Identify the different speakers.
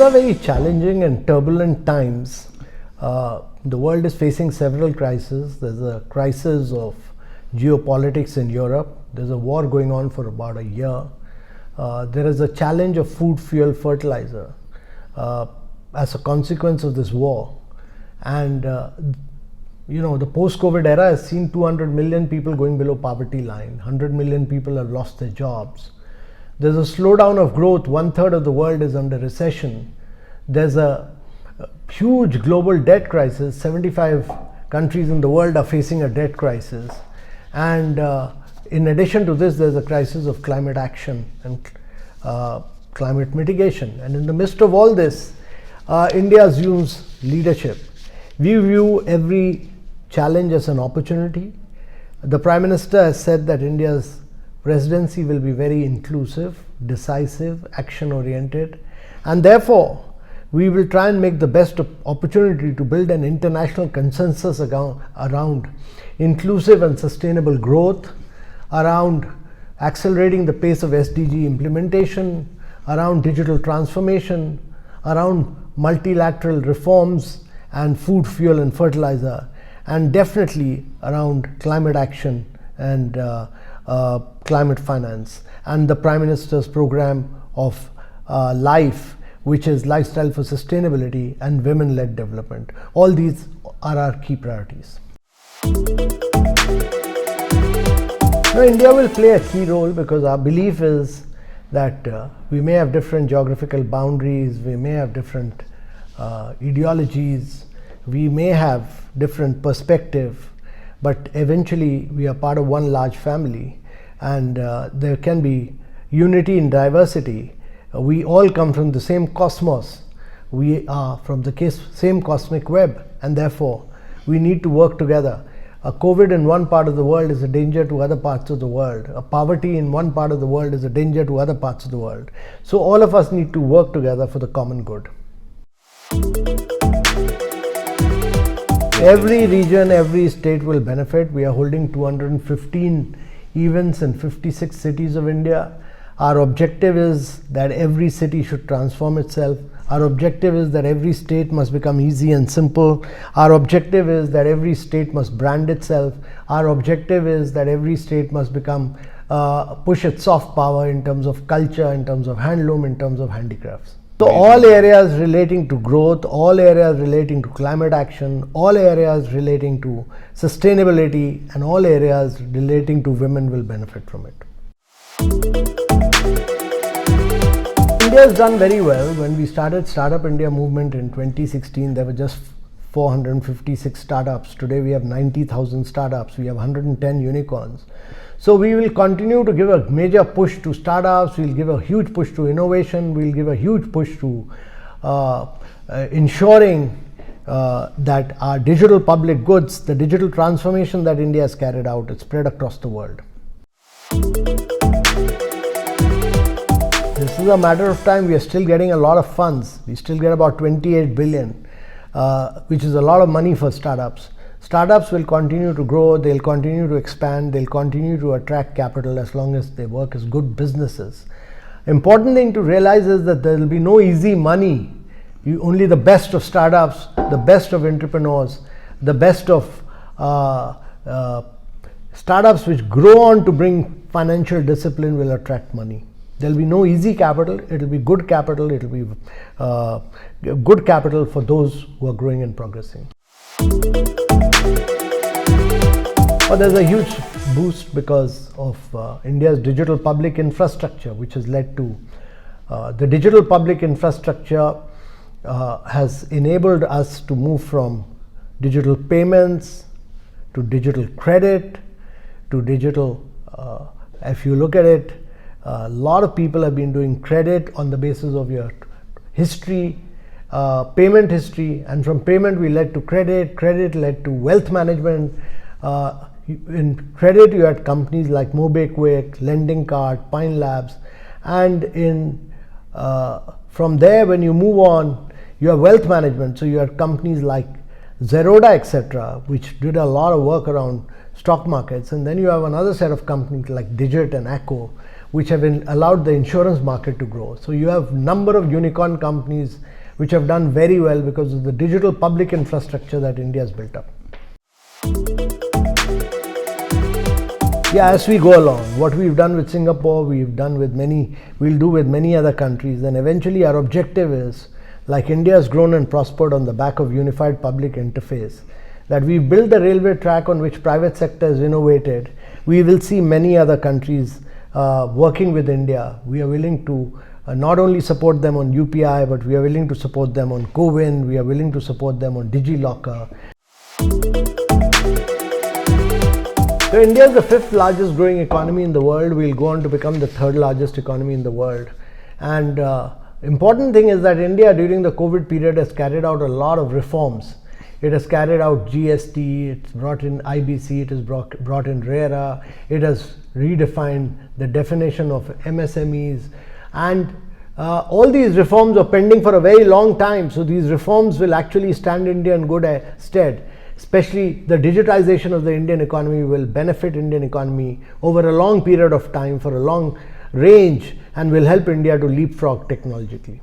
Speaker 1: are very challenging and turbulent times. The world is facing several crises. There's a crisis of geopolitics in Europe. There's a war going on for about a year. There is a challenge of food, fuel, fertilizer as a consequence of this war. And the post-COVID era has seen 200 million people going below poverty line. 100 million people have lost their jobs. There's a slowdown of growth. 1/3 of the world is under recession. There's a huge global debt crisis. 75 countries in the world are facing a debt crisis. And in addition to this, there's a crisis of climate action and climate mitigation. And in the midst of all this, India assumes leadership. We view every challenge as an opportunity. The Prime Minister has said that India's presidency will be very inclusive, decisive, action-oriented, and therefore we will try and make the best opportunity to build an international consensus around inclusive and sustainable growth, around accelerating the pace of SDG implementation, around digital transformation, around multilateral reforms and food, fuel and fertilizer, and definitely around climate action and climate finance, and the Prime Minister's program of LIFE, which is Lifestyle for Sustainability and Women-led Development. All these are our key priorities. Now, India will play a key role because our belief is that we may have different geographical boundaries, we may have different ideologies, we may have different perspective, but eventually we are part of one large family, and there can be unity in diversity. We all come from the same cosmos, we are from the same cosmic web, and therefore we need to work together. A COVID in one part of the world is a danger to other parts of the world. A poverty in one part of the world is a danger to other parts of the world. So all of us need to work together for the common good. Every region, every state will benefit. We are holding 215 events in 56 cities of India. Our objective is that every city should transform itself. Our objective is that every state must become easy and simple. Our objective is that every state must brand itself. Our objective is that every state must push its soft power in terms of culture, in terms of handloom, in terms of handicrafts. So all areas relating to growth, all areas relating to climate action, all areas relating to sustainability, and all areas relating to women will benefit from it. India has done very well. When we started Startup India movement in 2016, there were just 456 startups. Today we have 90,000 startups. We have 110 unicorns. So we will continue to give a major push to startups. We'll give a huge push to innovation. We'll give a huge push to ensuring that our digital public goods, the digital transformation that India has carried out, is spread across the world. This is a matter of time. We are still getting a lot of funds. We still get about 28 billion, which is a lot of money for startups. Startups will continue to grow, they'll continue to expand, they'll continue to attract capital as long as they work as good businesses. Important thing to realize is that there will be no easy money. Only the best of startups, the best of entrepreneurs, the best of startups which grow on to bring financial discipline will attract money. There will be no easy capital, it will be good capital, it will be good capital for those who are growing and progressing. But there's a huge boost because of India's digital public infrastructure, which has led to the digital public infrastructure has enabled us to move from digital payments to digital credit to digital, if you look at it, a lot of people have been doing credit on the basis of your history, payment history, and from payment we led to credit, credit led to wealth management. In credit you had companies like MobiKwik, Lending Card, Pine Labs, and from there when you move on you have wealth management. So you had companies like Zerodha, etc., which did a lot of work around stock markets, and then you have another set of companies like Digit and Acko, which have allowed the insurance market to grow. So you have number of unicorn companies which have done very well because of the digital public infrastructure that India has built up. Yeah, as we go along, what we've done with Singapore, we'll do with many other countries, and eventually our objective is, like India has grown and prospered on the back of unified public interface, that we build the railway track on which private sector is innovated. We will see many other countries working with India. We are willing to not only support them on UPI, but we are willing to support them on CoWIN, we are willing to support them on DigiLocker. So India is the 5th largest growing economy in the world. We'll go on to become the 3rd largest economy in the world. And important thing is that India during the COVID period has carried out a lot of reforms. It has carried out GST, it's brought in IBC, it has brought in RERA, it has redefined the definition of MSMEs, and all these reforms are pending for a very long time. So these reforms will actually stand India in good stead. Especially the digitization of the Indian economy will benefit Indian economy over a long period of time, for a long range, and will help India to leapfrog technologically.